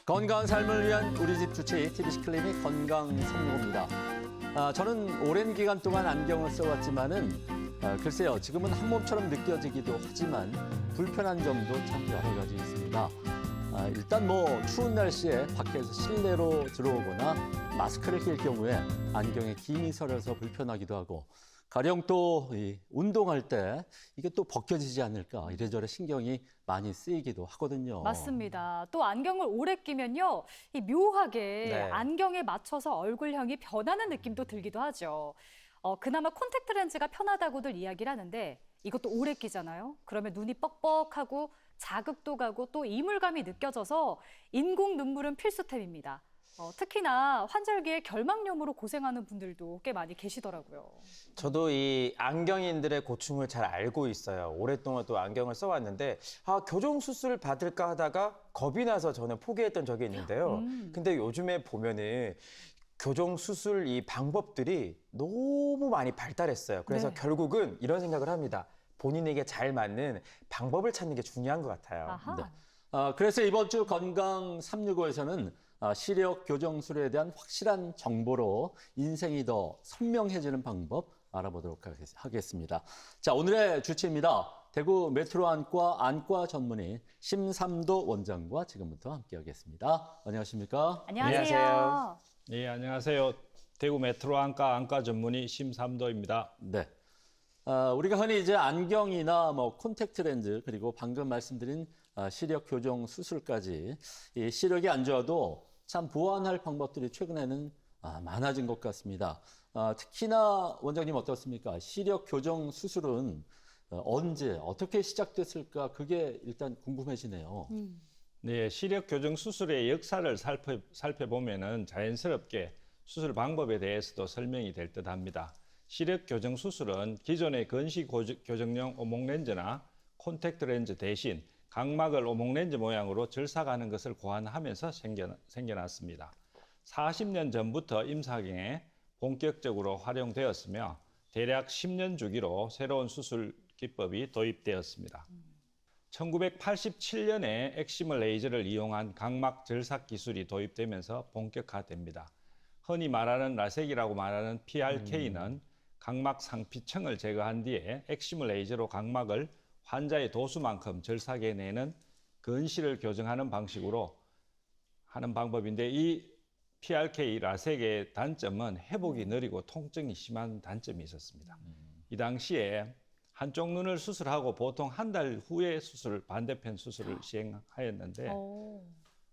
건강한 삶을 위한 우리 집 주치 TBC 클리닉 건강365입니다. 저는 오랜 기간 동안 안경을 써왔지만은 글쎄요, 지금은 한 몸처럼 느껴지기도 하지만 불편한 점도 참 여러 가지 있습니다. 일단 추운 날씨에 밖에서 실내로 들어오거나 마스크를 낄 경우에 안경에 김이 서려서 불편하기도 하고, 가령 또 운동할 때 이게 또 벗겨지지 않을까 이래저래 신경이 많이 쓰이기도 하거든요. 맞습니다. 또 안경을 오래 끼면요, 이 묘하게 안경에 맞춰서 얼굴형이 변하는 느낌도 들기도 하죠. 그나마 콘택트 렌즈가 편하다고들 이야기를 하는데 이것도 오래 끼잖아요. 그러면 눈이 뻑뻑하고 자극도 가고 또 이물감이 느껴져서 인공 눈물은 필수템입니다. 특히나 환절기에 결막염으로 고생하는 분들도 꽤 많이 계시더라고요. 저도 이 안경인들의 고충을 잘 알고 있어요. 오랫동안 또 안경을 써왔는데 교정 수술 받을까 하다가 겁이 나서 저는 포기했던 적이 있는데요. 근데 요즘에 보면은 교정 수술 이 방법들이 너무 많이 발달했어요. 그래서 결국은 이런 생각을 합니다. 본인에게 잘 맞는 방법을 찾는 게 중요한 것 같아요. 아하. 네. 그래서 이번 주 건강 365에서는 시력 교정술에 대한 확실한 정보로 인생이 더 선명해지는 방법 알아보도록 하겠습니다. 자, 오늘의 주치입니다. 대구 메트로 안과 전문의 심삼도 원장과 지금부터 함께하겠습니다. 안녕하십니까? 안녕하세요. 네, 안녕하세요. 대구 메트로 안과 전문의 심삼도입니다. 네. 우리가 흔히 이제 안경이나 콘택트 렌즈, 그리고 방금 말씀드린 시력 교정 수술까지 이 시력이 안 좋아도 참 보완할 방법들이 최근에는 많아진 것 같습니다. 특히나 원장님 어떻습니까? 시력 교정 수술은 언제 어떻게 시작됐을까? 그게 일단 궁금해지네요. 네, 시력 교정 수술의 역사를 살펴보면은 자연스럽게 수술 방법에 대해서도 설명이 될 듯합니다. 시력 교정 수술은 기존의 건식 교정용 오목렌즈나 콘택트 렌즈 대신 각막을 오목렌즈 모양으로 절삭하는 것을 고안하면서 생겨났습니다. 40년 전부터 임상에 본격적으로 활용되었으며 대략 10년 주기로 새로운 수술 기법이 도입되었습니다. 1987년에 엑시멀 레이저를 이용한 각막 절삭 기술이 도입되면서 본격화됩니다. 흔히 말하는 라섹이라고 말하는 PRK는 각막 상피층을 제거한 뒤에 엑시멀 레이저로 각막을 환자의 도수만큼 절삭해내는 근시를 교정하는 방식으로 하는 방법인데, 이 PRK 라섹의 단점은 회복이 느리고 통증이 심한 단점이 있었습니다. 이 당시에 한쪽 눈을 수술하고 보통 한 달 후에 반대편 수술을 시행하였는데,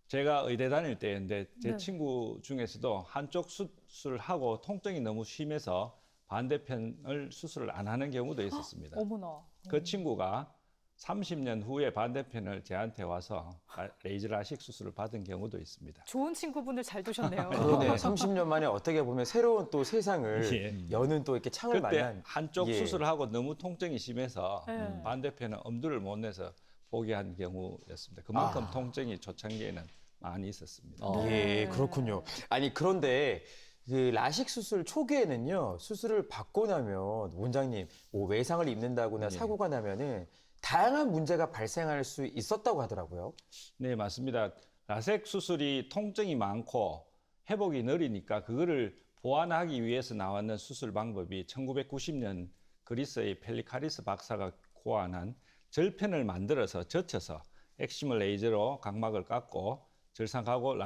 제가 의대 다닐 때였는데 제 친구 중에서도 한쪽 수술을 하고 통증이 너무 심해서 반대편을 수술을 안 하는 경우도 있었습니다. 어머나. 그 친구가 30년 후에 반대편을 저한테 와서 레이저 라식 수술을 받은 경우도 있습니다. 좋은 친구분을 잘 두셨네요. 그러네. 30년 만에 어떻게 보면 새로운 또 세상을 여는 또 이렇게 창을 그때 만난. 한쪽 수술을 하고 너무 통증이 심해서 반대편은 엄두를 못 내서 포기한 경우였습니다. 그만큼 통증이 초창기에는 많이 있었습니다. 예, 그렇군요. 아니, 그런데 그 라식 수술 초기에는요, 수술을 받고 나면 원장님, 외상을 입는다거나 사고가 나면은 다양한 문제가 발생할 수 있었다고 하더라고요. 네, 맞습니다. 라섹 수술이 통증이 많고 회복이 느리니까 그거를 보완하기 위해서 나왔는 수술 방법이 1990년 그리스의 펠리카리스 박사가 고안한 절편을 만들어서 젖혀서 엑시멀 레이저로 각막을 깎고 절삭하고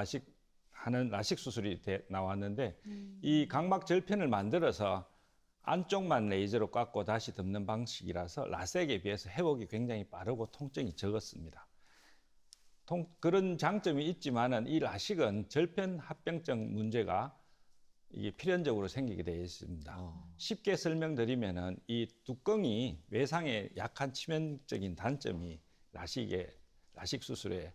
하는 라식 수술이 나왔는데, 이 각막 절편을 만들어서 안쪽만 레이저로 깎고 다시 덮는 방식이라서 라섹에 비해서 회복이 굉장히 빠르고 통증이 적었습니다. 그런 장점이 있지만은 이 라식은 절편 합병증 문제가 이게 필연적으로 생기게 되어 있습니다. 쉽게 설명드리면은 이 뚜껑이 외상에 약한 치명적인 단점이 라식 수술에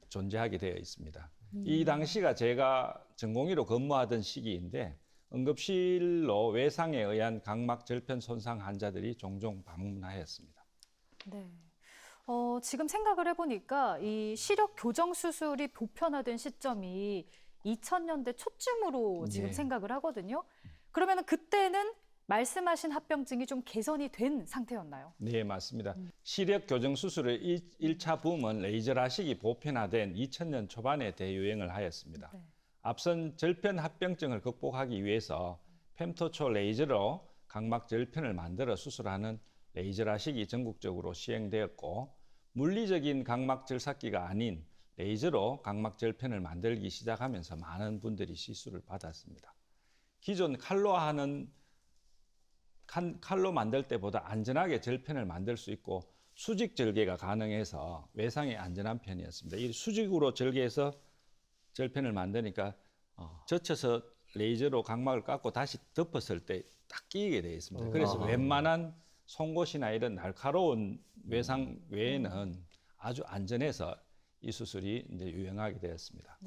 존재하게 되어 있습니다. 이 당시가 제가 전공의로 근무하던 시기인데 응급실로 외상에 의한 각막 절편 손상 환자들이 종종 방문하였습니다. 네. 지금 생각을 해보니까 이 시력 교정 수술이 보편화된 시점이 2000년대 초쯤으로 지금 생각을 하거든요. 그러면 그때는 말씀하신 합병증이 좀 개선이 된 상태였나요? 네, 맞습니다. 시력 교정 수술의 1차 붐은 레이저 라식이 보편화된 2000년 초반에 대유행을 하였습니다. 네. 앞선 절편 합병증을 극복하기 위해서 펜토초 레이저로 각막 절편을 만들어 수술하는 레이저 라식이 전국적으로 시행되었고, 물리적인 각막 절삭기가 아닌 레이저로 각막 절편을 만들기 시작하면서 많은 분들이 시술을 받았습니다. 기존 칼로 만들 때보다 안전하게 절편을 만들 수 있고 수직 절개가 가능해서 외상에 안전한 편이었습니다. 이 수직으로 절개해서 절편을 만드니까 젖혀서 레이저로 각막을 깎고 다시 덮었을 때 딱 끼게 되어 있습니다. 그래서 웬만한 송곳이나 이런 날카로운 외상 외에는 아주 안전해서 이 수술이 이제 유행하게 되었습니다.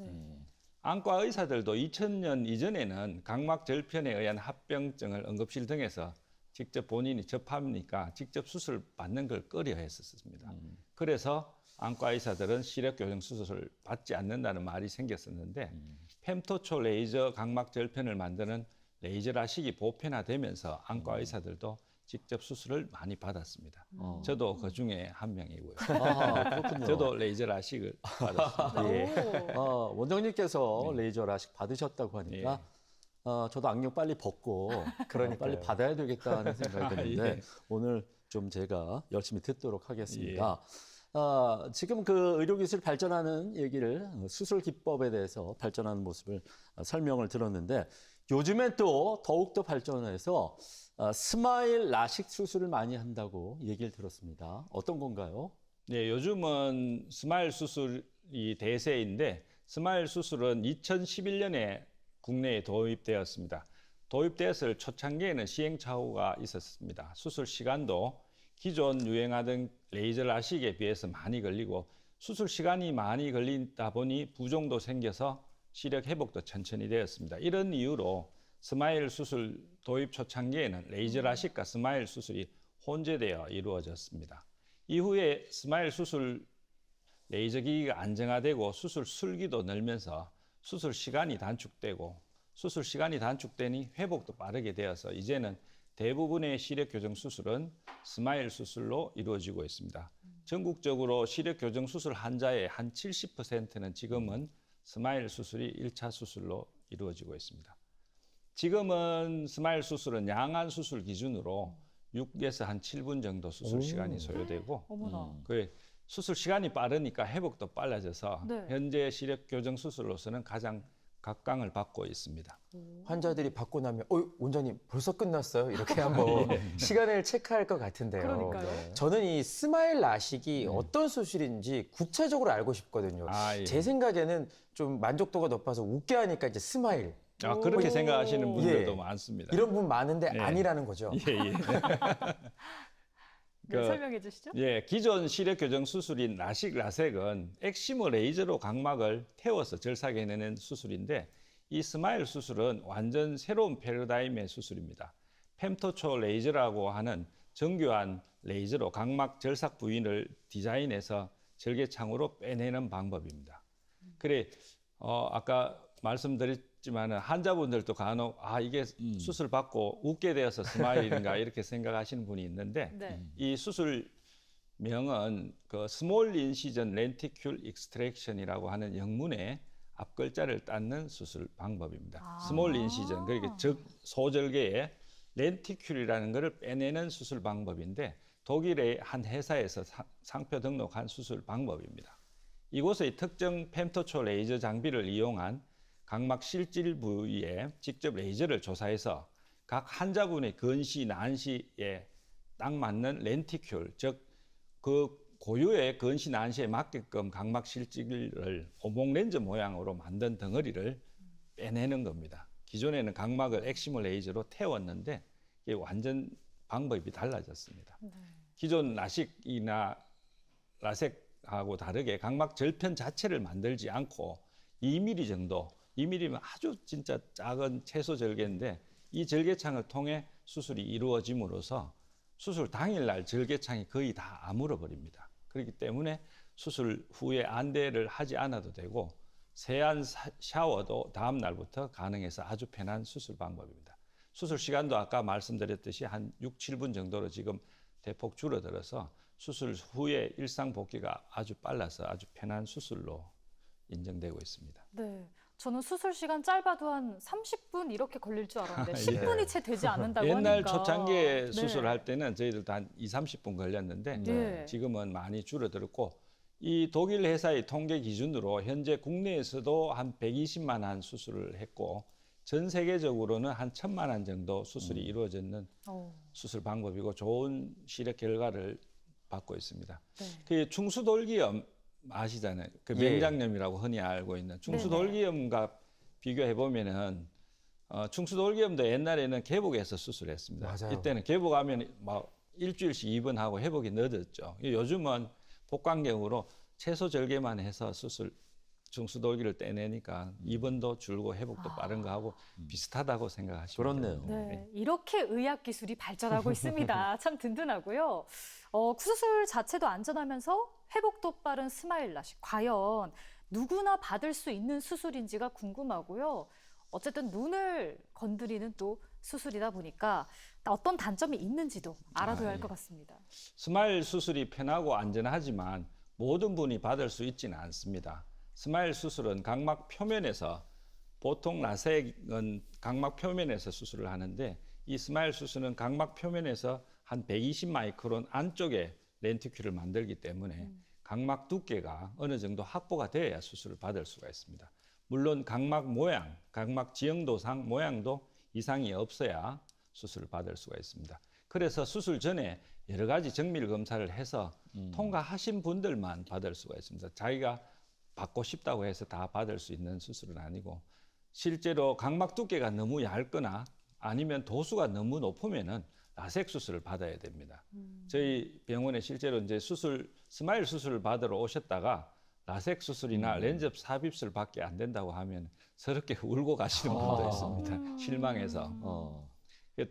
안과 의사들도 2000년 이전에는 각막 절편에 의한 합병증을 응급실 등에서 직접 본인이 접하니까 직접 수술 받는 걸 꺼려 했었습니다. 그래서 안과 의사들은 시력 교정 수술을 받지 않는다는 말이 생겼었는데 펜토초 레이저 각막 절편을 만드는 레이저 라식이 보편화되면서 안과 의사들도 직접 수술을 많이 받았습니다. 저도 그 중에 한 명이고요. 아, 그렇군요. 저도 레이저 라식을 받았습니다. 예. 원장님께서 레이저 라식 받으셨다고 하니까 저도 안경 빨리 벗고 빨리 받아야 되겠다는 생각이 드는데 예. 오늘 좀 제가 열심히 듣도록 하겠습니다. 지금 그 의료기술 발전하는 얘기를 수술 기법에 대해서 발전하는 모습을 설명을 들었는데 요즘엔 또 더욱더 발전해서 스마일 라식 수술을 많이 한다고 얘기를 들었습니다. 어떤 건가요? 네, 요즘은 스마일 수술이 대세인데 스마일 수술은 2011년에 국내에 도입되었습니다. 도입되었을 초창기에는 시행착오가 있었습니다. 수술 시간도 기존 유행하던 레이저 라식에 비해서 많이 걸리고 수술 시간이 많이 걸리다 보니 부종도 생겨서 시력 회복도 천천히 되었습니다. 이런 이유로 스마일 수술 도입 초창기에는 레이저 라식과 스마일 수술이 혼재되어 이루어졌습니다. 이후에 스마일 수술 레이저 기기가 안정화되고 수술 술기도 늘면서 수술 시간이 단축되고 수술 시간이 단축되니 회복도 빠르게 되어서 이제는 대부분의 시력 교정 수술은 스마일 수술로 이루어지고 있습니다. 전국적으로 시력 교정 수술 환자의 한 70%는 지금은 스마일 수술이 1차 수술로 이루어지고 있습니다. 지금은 스마일 수술은 양안 수술 기준으로 6에서 한 7분 정도 수술 시간이 소요되고 어머나. 그 수술 시간이 빠르니까 회복도 빨라져서 네. 현재 시력 교정 수술로서는 가장 각광을 받고 있습니다. 환자들이 받고 나면 원장님 벌써 끝났어요? 이렇게 한번 시간을 체크할 것 같은데요. 그러니까요. 저는 이 스마일 라식이 어떤 수술인지 구체적으로 알고 싶거든요. 예. 제 생각에는 좀 만족도가 높아서 웃게 하니까 이제 스마일 그렇게 생각하시는 분들도 예. 많습니다. 이런 분 많은데 네. 아니라는 거죠. 예, 예. 네, 설명해 주시죠. 예, 기존 시력 교정 수술인 라식, 라섹은 엑시모 레이저로 각막을 태워서 절삭해내는 수술인데 이 스마일 수술은 완전 새로운 패러다임의 수술입니다. 펜토초 레이저라고 하는 정교한 레이저로 각막 절삭 부위를 디자인해서 절개창으로 빼내는 방법입니다. 그래, 아까 말씀드렸지만 환자분들도 간혹 이게 수술 받고 웃게 되어서 스마일인가 이렇게 생각하시는 분이 있는데 네. 이 수술명은 그 스몰 인시전 렌티큘 익스트랙션이라고 하는 영문의 앞글자를 땄는 수술 방법입니다. 스몰 인시전, 그러니까 즉 소절개에 렌티큘이라는 것을 빼내는 수술 방법인데 독일의 한 회사에서 상표 등록한 수술 방법입니다. 이곳의 특정 펜토초 레이저 장비를 이용한 각막 실질 부위에 직접 레이저를 조사해서 각 환자분의 근시, 난시에 딱 맞는 렌티큘, 즉 그 고유의 근시, 난시에 맞게끔 각막 실질을 오목 렌즈 모양으로 만든 덩어리를 빼내는 겁니다. 기존에는 각막을 엑시모 레이저로 태웠는데 이게 완전 방법이 달라졌습니다. 기존 라식이나 라섹하고 다르게 각막 절편 자체를 만들지 않고 2mm 정도, 2mm면 아주 진짜 작은 채소 절개인데 이 절개창을 통해 수술이 이루어짐으로써 수술 당일날 절개창이 거의 다 아물어 버립니다. 그렇기 때문에 수술 후에 안대를 하지 않아도 되고 세안 샤워도 다음 날부터 가능해서 아주 편한 수술 방법입니다. 수술 시간도 아까 말씀드렸듯이 한 6, 7분 정도로 지금 대폭 줄어들어서 수술 후에 일상 복귀가 아주 빨라서 아주 편한 수술로 인정되고 있습니다. 네. 저는 수술 시간 짧아도 한 30분 이렇게 걸릴 줄 알았는데 예. 10분이 채 되지 않는다고 옛날 하니까. 초창기에 네. 수술할 때는 저희들도 한 2, 30분 걸렸는데 네. 지금은 많이 줄어들었고 이 독일 회사의 통계 기준으로 현재 국내에서도 한 120만 한 수술을 했고 전 세계적으로는 한 1,000만 한 정도 수술이 이루어졌는 수술 방법이고 좋은 실험 결과를 받고 있습니다. 네. 그 충수돌기염 아시잖아요. 그 예. 명장염이라고 흔히 알고 있는 충수돌기염과 비교해 보면은 충수돌기염도 옛날에는 개복해서 수술했습니다. 맞아요. 이때는 개복하면 막 일주일씩 입원하고 회복이 늦었죠. 요즘은 복강경으로 채소 절개만 해서 수술 충수돌기를 떼내니까 입원도 줄고 회복도 빠른 거하고 비슷하다고 생각하시면 그렇네요. 됩니다. 네, 이렇게 의학 기술이 발전하고 있습니다. 참 든든하고요. 수술 자체도 안전하면서 회복도 빠른 스마일 라식. 과연 누구나 받을 수 있는 수술인지가 궁금하고요. 어쨌든 눈을 건드리는 또 수술이다 보니까 어떤 단점이 있는지도 알아둬야 할 것 같습니다. 스마일 수술이 편하고 안전하지만 모든 분이 받을 수 있지는 않습니다. 스마일 수술은 각막 표면에서 보통 라섹은 각막 표면에서 수술을 하는데 이 스마일 수술은 각막 표면에서 한 120 마이크론 안쪽에 렌티큘을 만들기 때문에 각막 두께가 어느 정도 확보가 되어야 수술을 받을 수가 있습니다. 물론 각막 모양, 각막 지형도상 모양도 이상이 없어야 수술을 받을 수가 있습니다. 그래서 수술 전에 여러 가지 정밀 검사를 해서 통과하신 분들만 받을 수가 있습니다. 자기가 받고 싶다고 해서 다 받을 수 있는 수술은 아니고 실제로 각막 두께가 너무 얇거나 아니면 도수가 너무 높으면은 라섹 수술을 받아야 됩니다. 저희 병원에 실제로 이제 스마일 수술을 받으러 오셨다가 라섹 수술이나 렌즈 삽입술밖에 안 된다고 하면 서럽게 울고 가시는 분도 있습니다. 실망해서.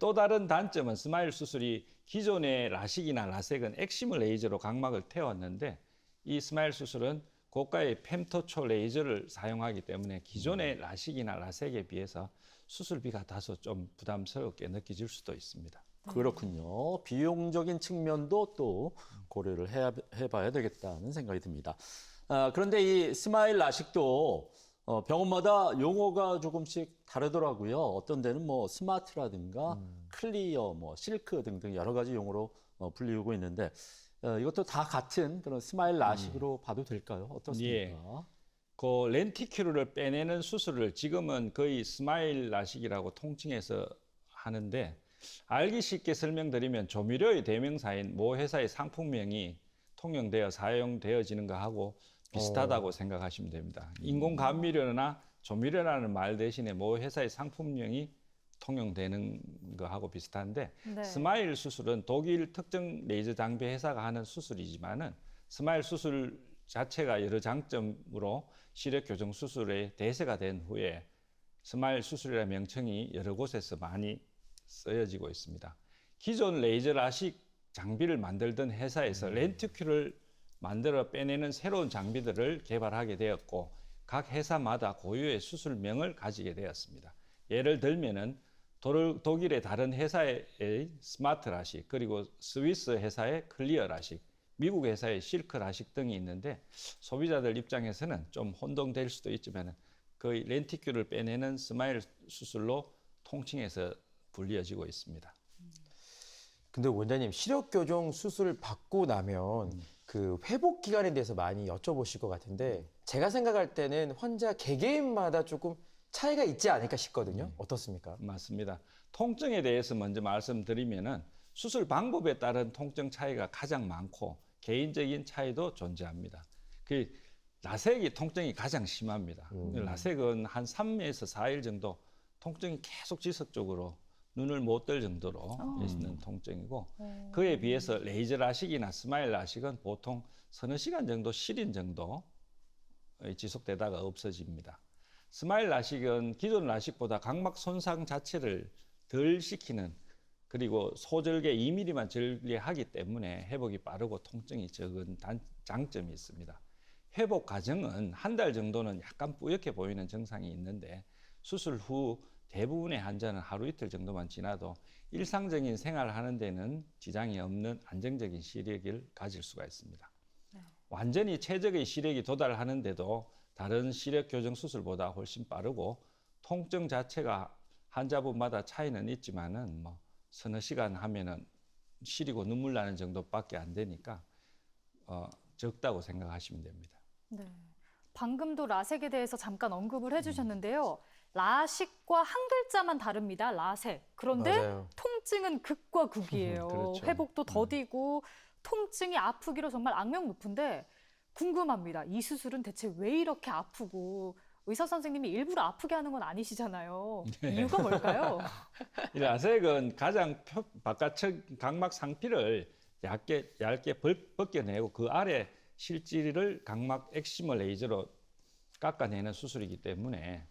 또 다른 단점은 스마일 수술이 기존의 라식이나 라섹은 엑시물 레이저로 각막을 태웠는데 이 스마일 수술은 고가의 펜토초 레이저를 사용하기 때문에 기존의 라식이나 라섹에 비해서 수술비가 다소 좀 부담스럽게 느껴질 수도 있습니다. 그렇군요. 비용적인 측면도 또 고려를 해봐야 되겠다는 생각이 듭니다. 그런데 이 스마일 라식도 병원마다 용어가 조금씩 다르더라고요. 어떤 데는 뭐 스마트라든가 클리어, 뭐 실크 등등 여러 가지 용어로 불리우고 있는데 이것도 다 같은 그런 스마일 라식으로 봐도 될까요? 어떻습니까? 그 렌티큘을 빼내는 수술을 지금은 거의 스마일 라식이라고 통칭해서 하는데 알기 쉽게 설명드리면 조미료의 대명사인 모 회사의 상품명이 통용되어 사용되어지는 것하고 비슷하다고 생각하시면 됩니다. 인공감미료나 조미료라는 말 대신에 모 회사의 상품명이 통용되는 거하고 비슷한데 네. 스마일 수술은 독일 특정 레이저 장비 회사가 하는 수술이지만은 스마일 수술 자체가 여러 장점으로 시력 교정 수술의 대세가 된 후에 스마일 수술이라는 명칭이 여러 곳에서 많이 쓰여지고 있습니다. 기존 레이저 라식 장비를 만들던 회사에서 렌티큘을 만들어 빼내는 새로운 장비들을 개발하게 되었고 각 회사마다 고유의 수술명을 가지게 되었습니다. 예를 들면은 독일의 다른 회사의 스마트 라식, 그리고 스위스 회사의 클리어 라식, 미국 회사의 실크 라식 등이 있는데 소비자들 입장에서는 좀 혼동될 수도 있지만 거의 렌티큘을 빼내는 스마일 수술로 통칭해서 불리어지고 있습니다. 근데 원장님 시력 교정 수술을 받고 나면 그 회복 기간에 대해서 많이 여쭤보실 것 같은데 제가 생각할 때는 환자 개개인마다 조금 차이가 있지 않을까 싶거든요. 어떻습니까? 맞습니다. 통증에 대해서 먼저 말씀드리면은 수술 방법에 따른 통증 차이가 가장 많고 개인적인 차이도 존재합니다. 그 라섹이 통증이 가장 심합니다. 라섹은 한 3에서 4일 정도 통증이 계속 지속적으로 눈을 못 뜰 정도로 있는 통증이고 그에 비해서 레이저 라식이나 스마일 라식은 보통 서너 시간 정도 시린 정도 지속되다가 없어집니다. 스마일 라식은 기존 라식보다 각막 손상 자체를 덜 시키는 그리고 소절개 2mm만 절개하기 때문에 회복이 빠르고 통증이 적은 장점이 있습니다. 회복 과정은 한 달 정도는 약간 뿌옇게 보이는 증상이 있는데 수술 후 대부분의 환자는 하루 이틀 정도만 지나도 일상적인 생활을 하는 데는 지장이 없는 안정적인 시력을 가질 수가 있습니다. 완전히 최적의 시력이 도달하는데도 다른 시력 교정 수술보다 훨씬 빠르고 통증 자체가 환자분마다 차이는 있지만은 뭐 서너 시간 하면은 시리고 눈물 나는 정도밖에 안 되니까 적다고 생각하시면 됩니다. 네. 방금도 라섹에 대해서 잠깐 언급을 해주셨는데요. 라식과 한 글자만 다릅니다. 라섹. 그런데 맞아요. 통증은 극과 극이에요. 그렇죠. 회복도 더디고 통증이 아프기로 정말 악명 높은데 궁금합니다. 이 수술은 대체 왜 이렇게 아프고 의사 선생님이 일부러 아프게 하는 건 아니시잖아요. 이유가 뭘까요? 이 라섹은 가장 바깥쪽 각막 상피를 얇게 벗겨내고 그 아래 실지를 각막 엑시머 레이저로 깎아내는 수술이기 때문에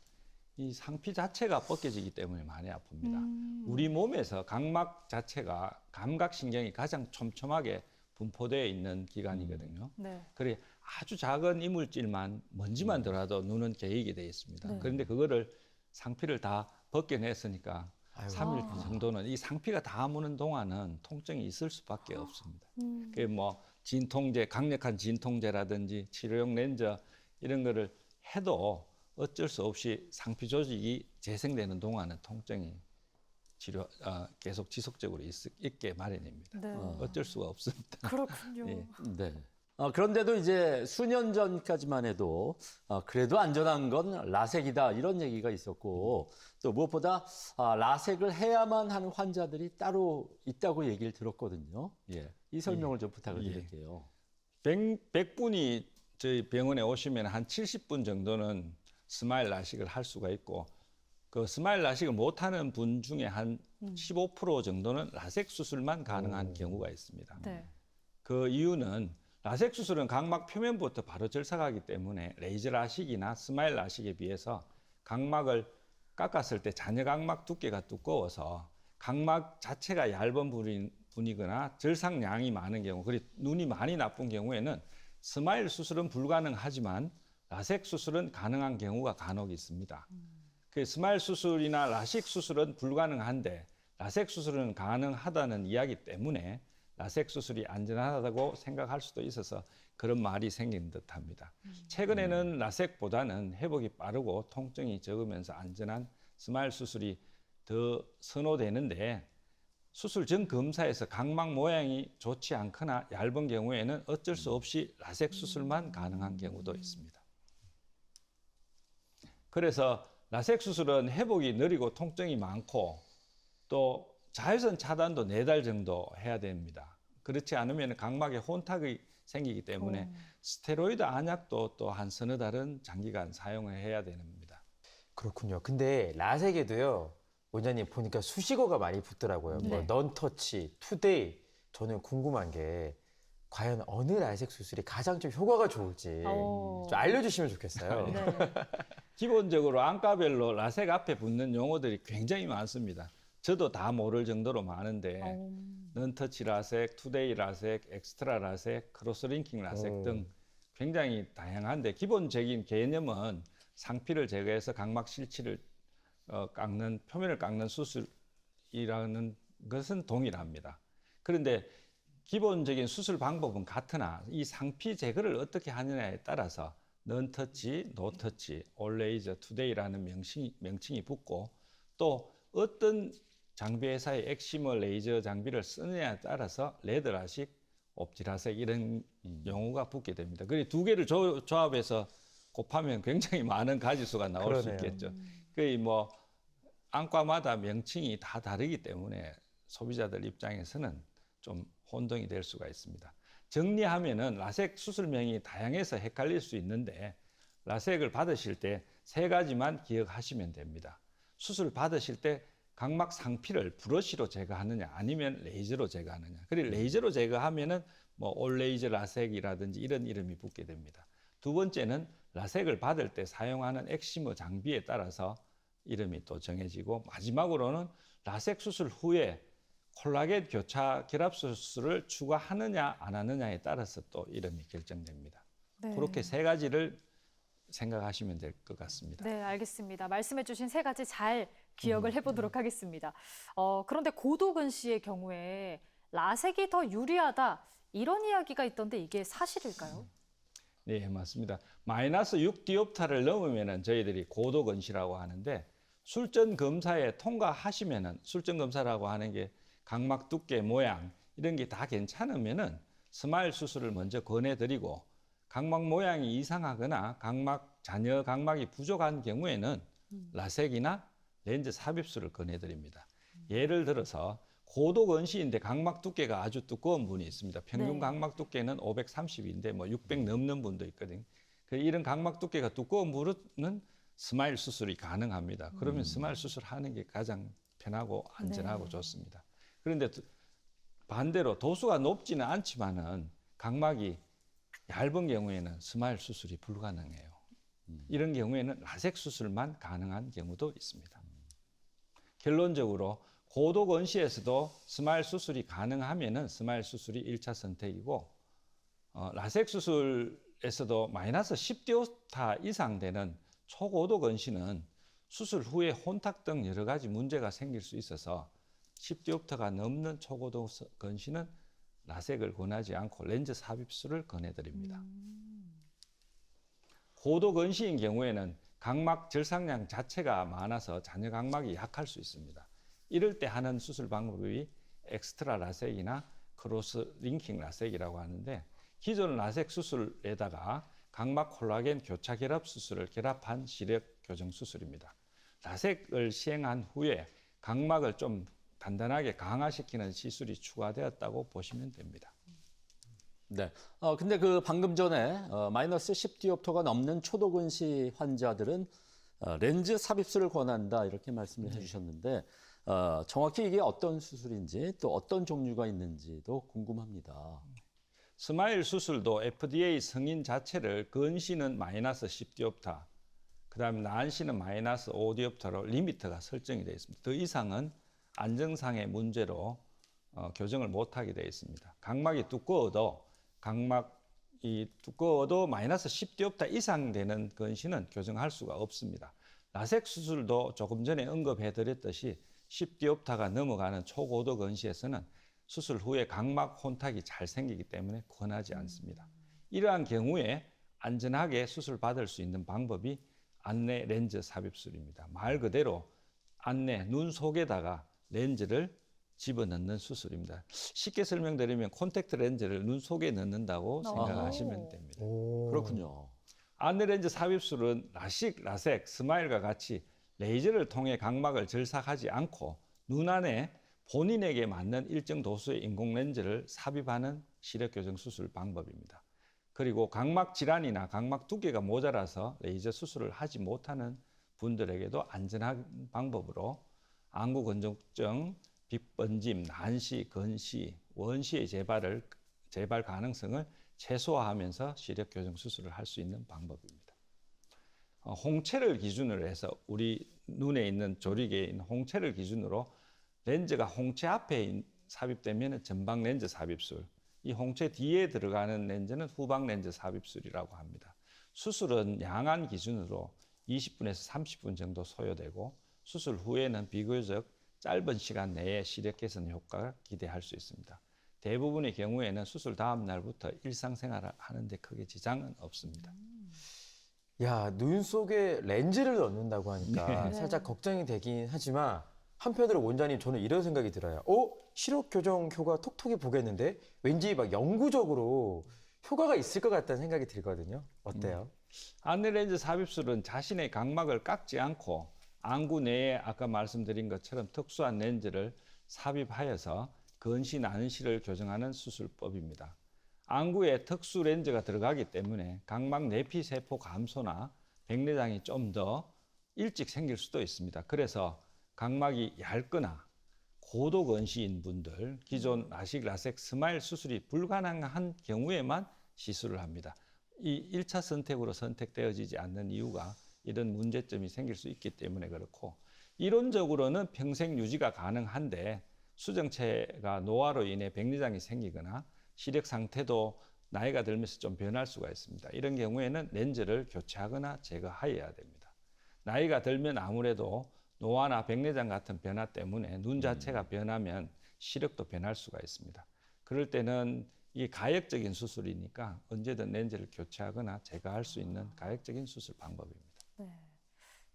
이 상피 자체가 벗겨지기 때문에 많이 아픕니다. 우리 몸에서 각막 자체가 감각신경이 가장 촘촘하게 분포되어 있는 기관이거든요. 네. 그래 아주 작은 이물질만 먼지만 들어도 눈은 개이게 되어 있습니다. 네. 그런데 그거를 상피를 다 벗겨냈으니까 아이고. 3일 정도는 이 상피가 다 무는 동안은 통증이 있을 수밖에 없습니다. 그게 뭐 진통제, 강력한 진통제라든지 치료용 렌저 이런 거를 해도 어쩔 수 없이 상피 조직이 재생되는 동안은 통증이 계속 지속적으로 있게 마련입니다. 네. 어쩔 수가 없습니다. 그렇군요. 예. 네. 그런데도 이제 수년 전까지만 해도 그래도 안전한 건 라섹이다 이런 얘기가 있었고 또 무엇보다 라섹을 해야만 하는 환자들이 따로 있다고 얘기를 들었거든요. 예. 이 설명을 좀 부탁을 드릴게요. 100분이 저희 병원에 오시면 한 70분 정도는 스마일 라식을 할 수가 있고 그 스마일 라식을 못하는 분 중에 한 15% 정도는 라섹 수술만 가능한 경우가 있습니다. 네. 그 이유는 라섹 수술은 각막 표면부터 바로 절삭하기 때문에 레이저 라식이나 스마일 라식에 비해서 각막을 깎았을 때 잔여 각막 두께가 두꺼워서 각막 자체가 얇은 분이거나 절삭량이 많은 경우, 그리고 눈이 많이 나쁜 경우에는 스마일 수술은 불가능하지만 라섹 수술은 가능한 경우가 간혹 있습니다. 그 스마일 수술이나 라식 수술은 불가능한데 라섹 수술은 가능하다는 이야기 때문에 라섹 수술이 안전하다고 생각할 수도 있어서 그런 말이 생긴 듯합니다. 최근에는 라섹보다는 회복이 빠르고 통증이 적으면서 안전한 스마일 수술이 더 선호되는데 수술 전 검사에서 각막 모양이 좋지 않거나 얇은 경우에는 어쩔 수 없이 라섹 수술만 가능한 경우도 있습니다. 그래서 라섹 수술은 회복이 느리고 통증이 많고 또 자외선 차단도 4달 정도 해야 됩니다. 그렇지 않으면 각막에 혼탁이 생기기 때문에 스테로이드 안약도 또 한 서너 달은 장기간 사용을 해야 됩니다. 그렇군요. 근데 라섹에도요, 원장님 보니까 수식어가 많이 붙더라고요. 네. 뭐 넌터치, 투데이. 저는 궁금한 게 과연 어느 라섹 수술이 가장 좀 효과가 좋을지 좀 알려주시면 좋겠어요. 네. 기본적으로 안과별로 라섹 앞에 붙는 용어들이 굉장히 많습니다. 저도 다 모를 정도로 많은데 넌터치 라섹, 투데이 라섹, 엑스트라 라섹, 크로스링킹 라섹 등 굉장히 다양한데 기본적인 개념은 상피를 제거해서 각막 실치를 표면을 깎는 수술이라는 것은 동일합니다. 그런데 기본적인 수술 방법은 같으나 이 상피 제거를 어떻게 하느냐에 따라서 넌터치, 노터치, 올레이저, 투데이라는 명칭이 붙고 또 어떤 장비 회사의 엑시머 레이저 장비를 쓰느냐에 따라서 레드라식, 옵티라색 이런 용어가 붙게 됩니다. 그리고 두 개를 조합해서 곱하면 굉장히 많은 가지수가 나올 수 그러네요. 있겠죠. 그 뭐 안과마다 명칭이 다 다르기 때문에 소비자들 입장에서는 좀 혼동이 될 수가 있습니다. 정리하면은 라섹 수술명이 다양해서 헷갈릴 수 있는데 라섹을 받으실 때 3가지만 기억하시면 됩니다. 수술 받으실 때 각막 상피를 브러쉬로 제거하느냐 아니면 레이저로 제거하느냐. 그리고 레이저로 제거하면은 뭐 올레이저 라섹이라든지 이런 이름이 붙게 됩니다. 두 번째는 라섹을 받을 때 사용하는 엑시머 장비에 따라서 이름이 또 정해지고 마지막으로는 라섹 수술 후에 콜라겐 교차 결합 수술을 추가하느냐 안 하느냐에 따라서 또 이름이 결정됩니다. 네. 그렇게 3가지를 생각하시면 될 것 같습니다. 네, 알겠습니다. 말씀해주신 세 가지 잘 기억을 해보도록 하겠습니다. 그런데 고도근 씨의 경우에 라섹이 더 유리하다 이런 이야기가 있던데 이게 사실일까요? 네, 맞습니다. 마이너스 6디옵타를 넘으면은 저희들이 고도근시라고 하는데 술전 검사에 통과하시면은 술전 검사라고 하는 게 각막 두께, 모양 이런 게 다 괜찮으면은 스마일 수술을 먼저 권해드리고 각막 모양이 이상하거나 잔여 각막이 부족한 경우에는 라섹이나 렌즈 삽입술을 권해드립니다. 예를 들어서 고도근시인데 각막 두께가 아주 두꺼운 분이 있습니다. 평균 네. 각막 두께는 530인데 뭐 600 넘는 분도 있거든요. 이런 각막 두께가 두꺼운 분은 스마일 수술이 가능합니다. 그러면 스마일 수술하는 게 가장 편하고 안전하고 네. 좋습니다. 그런데 반대로 도수가 높지는 않지만은 각막이 얇은 경우에는 스마일 수술이 불가능해요. 이런 경우에는 라섹 수술만 가능한 경우도 있습니다. 결론적으로 고도근시에서도 스마일 수술이 가능하면은 스마일 수술이 1차 선택이고 라섹 수술에서도 마이너스 10디오타 이상 되는 초고도근시는 수술 후에 혼탁 등 여러 가지 문제가 생길 수 있어서 10디옵터가 넘는 초고도근시는 라섹을 권하지 않고 렌즈 삽입술을 권해드립니다. 고도근시인 경우에는 각막 절삭량 자체가 많아서 잔여 각막이 약할 수 있습니다. 이럴 때 하는 수술 방법이 엑스트라 라섹이나 크로스 링킹 라섹이라고 하는데 기존 라섹 수술에다가 각막 콜라겐 교차 결합 수술을 결합한 시력 교정 수술입니다. 라섹을 시행한 후에 각막을 좀 단단하게 강화시키는 시술이 추가되었다고 보시면 됩니다. 네. 근데 그 방금 전에 마이너스 10디옵터가 넘는 초도근시 환자들은 렌즈 삽입술을 권한다 이렇게 말씀을 해주셨는데 정확히 이게 어떤 수술인지 또 어떤 종류가 있는지도 궁금합니다. 스마일 수술도 FDA 승인 자체를 근시는 마이너스 10디옵터, 그다음에 난시는 마이너스 5디옵터로 리미트가 설정이 되어 있습니다. 더 이상은 안정상의 문제로 교정을 못하게 되어 있습니다. 각막이 두꺼워도 마이너스 10디옵터 이상 되는 근시는 교정할 수가 없습니다. 라섹 수술도 조금 전에 언급해드렸듯이 10디옵터가 넘어가는 초고도 근시에서는 수술 후에 각막 혼탁이 잘 생기기 때문에 권하지 않습니다. 이러한 경우에 안전하게 수술 받을 수 있는 방법이 안내 렌즈 삽입술입니다. 말 그대로 안내 눈 속에다가 렌즈를 집어넣는 수술입니다. 쉽게 설명드리면 콘택트 렌즈를 눈 속에 넣는다고 생각하시면 됩니다. 그렇군요. 안내 렌즈 삽입술은 라식, 라섹, 스마일과 같이 레이저를 통해 각막을 절삭하지 않고 눈 안에 본인에게 맞는 일정 도수의 인공 렌즈를 삽입하는 시력 교정 수술 방법입니다. 그리고 각막 질환이나 각막 두께가 모자라서 레이저 수술을 하지 못하는 분들에게도 안전한 방법으로 안구 건조증, 빗번짐, 난시, 건시, 원시의 재발 가능성을 최소화하면서 시력 교정 수술을 할 수 있는 방법입니다. 홍채를 기준으로 해서 우리 눈에 있는 조리개에 있는 홍채를 기준으로 렌즈가 홍채 앞에 삽입되면 전방 렌즈 삽입술, 이 홍채 뒤에 들어가는 렌즈는 후방 렌즈 삽입술이라고 합니다. 수술은 양안 기준으로 20분에서 30분 정도 소요되고 수술 후에는 비교적 짧은 시간 내에 시력 개선 효과를 기대할 수 있습니다. 대부분의 경우에는 수술 다음 날부터 일상생활을 하는데 크게 지장은 없습니다. 야, 눈 속에 렌즈를 넣는다고 하니까 네. 살짝 걱정이 되긴 하지만 한편으로 원장님 저는 이런 생각이 들어요. 시력 교정 효과 톡톡히 보겠는데 왠지 막 영구적으로 효과가 있을 것 같다는 생각이 들거든요. 어때요? 안내 렌즈 삽입술은 자신의 각막을 깎지 않고 안구 내에 아까 말씀드린 것처럼 특수한 렌즈를 삽입하여서 근시, 난시를 교정하는 수술법입니다. 안구에 특수 렌즈가 들어가기 때문에 각막 내피 세포 감소나 백내장이 좀 더 일찍 생길 수도 있습니다. 그래서 각막이 얇거나 고도 근시인 분들, 기존 라식, 라섹, 스마일 수술이 불가능한 경우에만 시술을 합니다. 이 1차 선택으로 선택되어지지 않는 이유가 이런 문제점이 생길 수 있기 때문에 그렇고, 이론적으로는 평생 유지가 가능한데 수정체가 노화로 인해 백내장이 생기거나 시력 상태도 나이가 들면서 좀 변할 수가 있습니다. 이런 경우에는 렌즈를 교체하거나 제거해야 됩니다. 나이가 들면 아무래도 노화나 백내장 같은 변화 때문에 눈 자체가 변하면 시력도 변할 수가 있습니다. 그럴 때는 이 가역적인 수술이니까 언제든 렌즈를 교체하거나 제거할 수 있는 가역적인 수술 방법입니다. 네.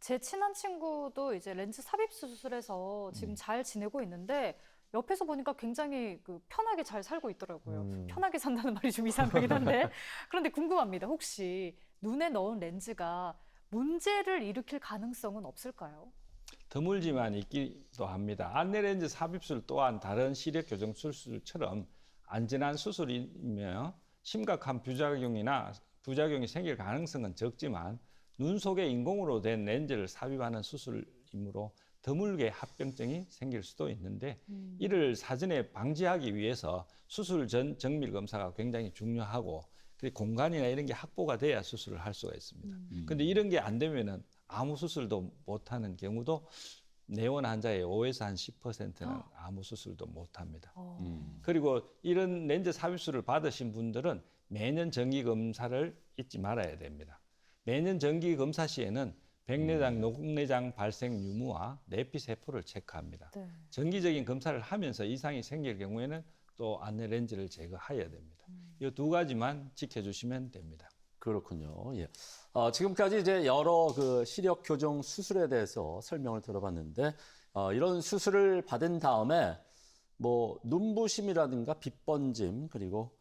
제 친한 친구도 이제 렌즈 삽입 수술해서 지금 잘 지내고 있는데 옆에서 보니까 굉장히 편하게 잘 살고 있더라고요. 편하게 산다는 말이 좀 이상하긴 한데. 그런데 궁금합니다. 혹시 눈에 넣은 렌즈가 문제를 일으킬 가능성은 없을까요? 드물지만 있기도 합니다. 안내렌즈 삽입술 또한 다른 시력 교정 수술처럼 안전한 수술이며 심각한 부작용이 생길 가능성은 적지만 눈 속에 인공으로 된 렌즈를 삽입하는 수술이므로 드물게 합병증이 생길 수도 있는데 이를 사전에 방지하기 위해서 수술 전 정밀 검사가 굉장히 중요하고 공간이나 이런 게 확보가 돼야 수술을 할 수가 있습니다. 근데 이런 게 안 되면은 아무 수술도 못 하는 경우도 내원 환자의 5에서 한 10%는 아무 수술도 못 합니다. 그리고 이런 렌즈 삽입술을 받으신 분들은 매년 정기 검사를 잊지 말아야 됩니다. 매년 정기 검사 시에는 백내장, 녹내장 발생 유무와 내피세포를 체크합니다. 네. 정기적인 검사를 하면서 이상이 생길 경우에는 또 안내 렌즈를 제거해야 됩니다. 이 두 가지만 지켜주시면 됩니다. 그렇군요. 예. 지금까지 이제 여러 시력 교정 수술에 대해서 설명을 들어봤는데, 이런 수술을 받은 다음에 뭐 눈부심이라든가 빛번짐 그리고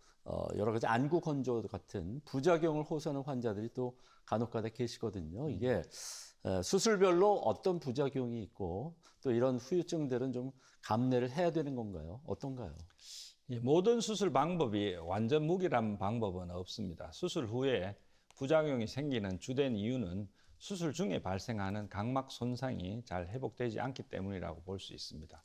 여러 가지 안구 건조 같은 부작용을 호소하는 환자들이 또 간혹가다 계시거든요. 이게 수술별로 어떤 부작용이 있고 또 이런 후유증들은 좀 감내를 해야 되는 건가요? 어떤가요? 모든 수술 방법이 완전 무결한 방법은 없습니다. 수술 후에 부작용이 생기는 주된 이유는 수술 중에 발생하는 각막 손상이 잘 회복되지 않기 때문이라고 볼 수 있습니다.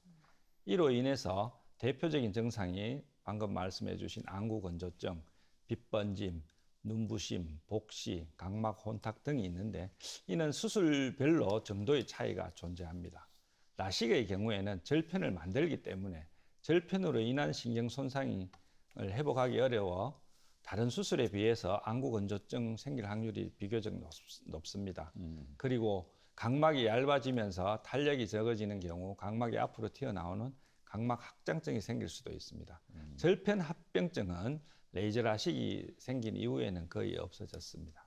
이로 인해서 대표적인 증상이 방금 말씀해 주신 안구 건조증, 빛번짐, 눈부심, 복시, 각막 혼탁 등이 있는데 이는 수술별로 정도의 차이가 존재합니다. 라식의 경우에는 절편을 만들기 때문에 절편으로 인한 신경 손상을 회복하기 어려워 다른 수술에 비해서 안구 건조증 생길 확률이 비교적 높습니다. 그리고 각막이 얇아지면서 탄력이 적어지는 경우 각막이 앞으로 튀어나오는 각막 확장증이 생길 수도 있습니다. 절편 합병증은 레이저 라식이 생긴 이후에는 거의 없어졌습니다.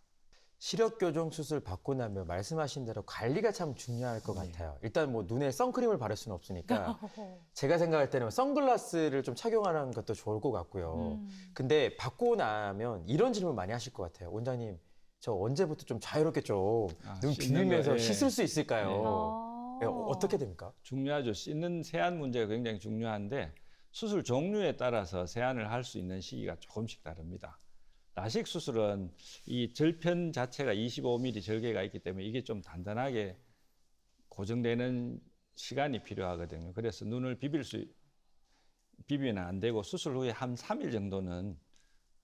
시력 교정 수술 받고 나면 말씀하신 대로 관리가 참 중요할 것 같아요. 일단 뭐 눈에 선크림을 바를 수는 없으니까 제가 생각할 때는 선글라스를 좀 착용하는 것도 좋을 것 같고요. 근데 받고 나면 이런 질문 많이 하실 것 같아요. 원장님, 저 언제부터 좀 자유롭게 좀 눈 비비면서 예. 씻을 수 있을까요? 예, 어떻게 됩니까? 중요하죠. 씻는 세안 문제가 굉장히 중요한데 수술 종류에 따라서 세안을 할 수 있는 시기가 조금씩 다릅니다. 라식 수술은 이 절편 자체가 25mm 절개가 있기 때문에 이게 좀 단단하게 고정되는 시간이 필요하거든요. 그래서 눈을 비비면 안 되고 수술 후에 한 3일 정도는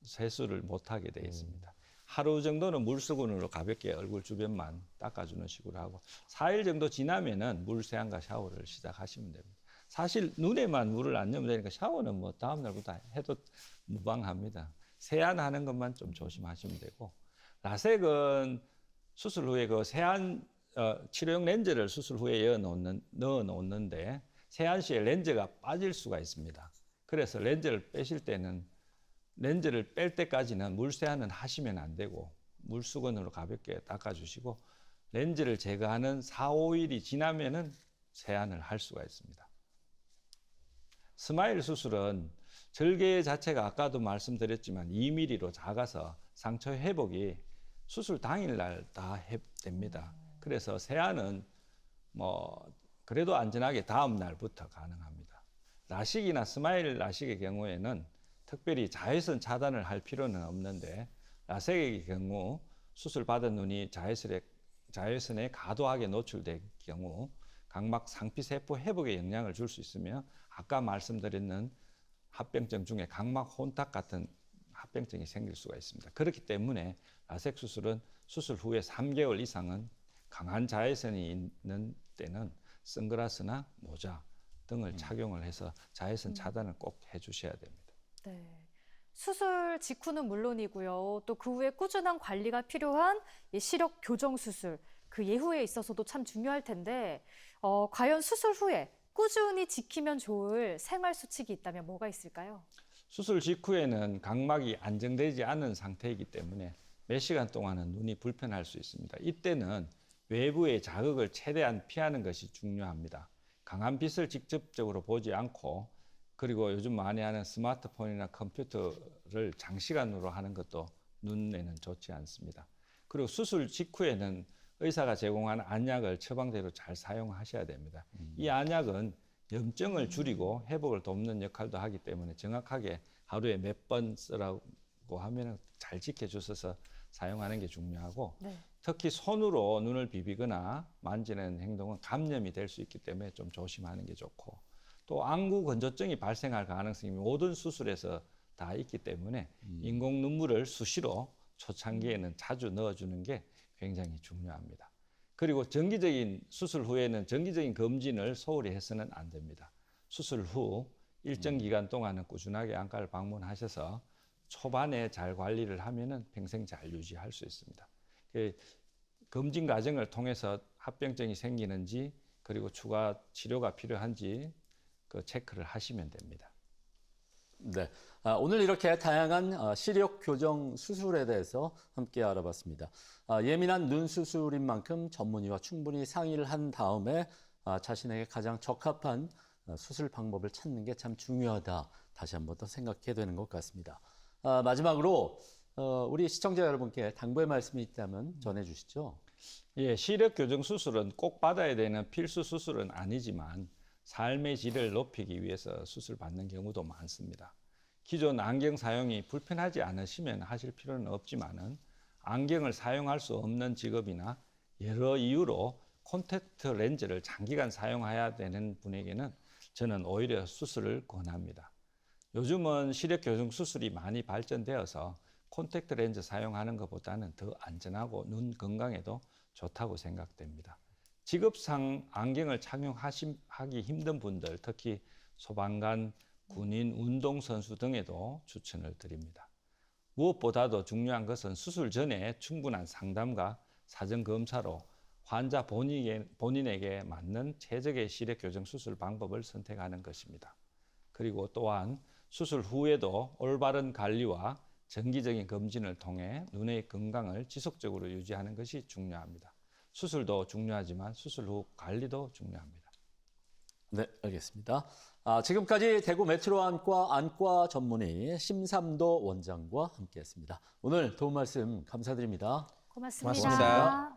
세수를 못 하게 되어 있습니다. 하루 정도는 물수건으로 가볍게 얼굴 주변만 닦아주는 식으로 하고 4일 정도 지나면은 물 세안과 샤워를 시작하시면 됩니다. 사실 눈에만 물을 안 넣으면 되니까 샤워는 뭐 다음 날부터 해도 무방합니다. 세안하는 것만 좀 조심하시면 되고 라섹은 수술 후에 치료용 렌즈를 수술 후에 넣어 놓는데 세안 시에 렌즈가 빠질 수가 있습니다. 그래서 렌즈를 빼실 때는 렌즈를 뺄 때까지는 물 세안은 하시면 안 되고 물수건으로 가볍게 닦아주시고 렌즈를 제거하는 4, 5일이 지나면은 세안을 할 수가 있습니다. 스마일 수술은 절개 자체가 아까도 말씀드렸지만 2mm로 작아서 상처 회복이 수술 당일날 다 됩니다. 그래서 세안은 그래도 안전하게 다음 날부터 가능합니다. 라식이나 스마일 라식의 경우에는 특별히 자외선 차단을 할 필요는 없는데 라섹의 경우 수술 받은 눈이 자외선에 과도하게 노출될 경우 각막 상피세포 회복에 영향을 줄 수 있으며 아까 말씀드렸는 합병증 중에 각막 혼탁 같은 합병증이 생길 수가 있습니다. 그렇기 때문에 라섹 수술은 수술 후에 3개월 이상은 강한 자외선이 있는 때는 선글라스나 모자 등을 착용을 해서 자외선 차단을 꼭 해주셔야 됩니다. 네. 수술 직후는 물론이고요. 또 그 후에 꾸준한 관리가 필요한 이 시력 교정 수술, 그 예후에 있어서도 참 중요할 텐데 과연 수술 후에 꾸준히 지키면 좋을 생활 수칙이 있다면 뭐가 있을까요? 수술 직후에는 각막이 안정되지 않은 상태이기 때문에 몇 시간 동안은 눈이 불편할 수 있습니다. 이때는 외부의 자극을 최대한 피하는 것이 중요합니다. 강한 빛을 직접적으로 보지 않고 그리고 요즘 많이 하는 스마트폰이나 컴퓨터를 장시간으로 하는 것도 눈에는 좋지 않습니다. 그리고 수술 직후에는 의사가 제공한 안약을 처방대로 잘 사용하셔야 됩니다. 이 안약은 염증을 줄이고 회복을 돕는 역할도 하기 때문에 정확하게 하루에 몇 번 쓰라고 하면 잘 지켜주셔서 사용하는 게 중요하고 네. 특히 손으로 눈을 비비거나 만지는 행동은 감염이 될 수 있기 때문에 좀 조심하는 게 좋고 또 안구 건조증이 발생할 가능성이 모든 수술에서 다 있기 때문에 인공 눈물을 수시로 초창기에는 자주 넣어주는 게 굉장히 중요합니다. 그리고 정기적인 수술 후에는 정기적인 검진을 소홀히 해서는 안 됩니다. 수술 후 일정 기간 동안은 꾸준하게 안과를 방문하셔서 초반에 잘 관리를 하면은 평생 잘 유지할 수 있습니다. 검진 과정을 통해서 합병증이 생기는지 그리고 추가 치료가 필요한지 그 체크를 하시면 됩니다. 네, 오늘 이렇게 다양한 시력 교정 수술에 대해서 함께 알아봤습니다. 예민한 눈 수술인 만큼 전문의와 충분히 상의를 한 다음에 자신에게 가장 적합한 수술 방법을 찾는 게 참 중요하다. 다시 한 번 더 생각해야 되는 것 같습니다. 마지막으로 우리 시청자 여러분께 당부의 말씀이 있다면 전해주시죠. 예, 시력 교정 수술은 꼭 받아야 되는 필수 수술은 아니지만 삶의 질을 높이기 위해서 수술 받는 경우도 많습니다. 기존 안경 사용이 불편하지 않으시면 하실 필요는 없지만은 안경을 사용할 수 없는 직업이나 여러 이유로 콘택트 렌즈를 장기간 사용해야 되는 분에게는 저는 오히려 수술을 권합니다. 요즘은 시력 교정 수술이 많이 발전되어서 콘택트 렌즈 사용하는 것보다는 더 안전하고 눈 건강에도 좋다고 생각됩니다. 직업상 안경을 착용하기 힘든 분들, 특히 소방관, 군인, 운동선수 등에도 추천을 드립니다. 무엇보다도 중요한 것은 수술 전에 충분한 상담과 사전 검사로 환자 본인에게 맞는 최적의 시력 교정 수술 방법을 선택하는 것입니다. 그리고 또한 수술 후에도 올바른 관리와 정기적인 검진을 통해 눈의 건강을 지속적으로 유지하는 것이 중요합니다. 수술도 중요하지만 수술 후 관리도 중요합니다. 네, 알겠습니다. 지금까지 대구 메트로안과 안과 전문의 심삼도 원장과 함께했습니다. 오늘 도움 말씀 감사드립니다. 고맙습니다. 고맙습니다.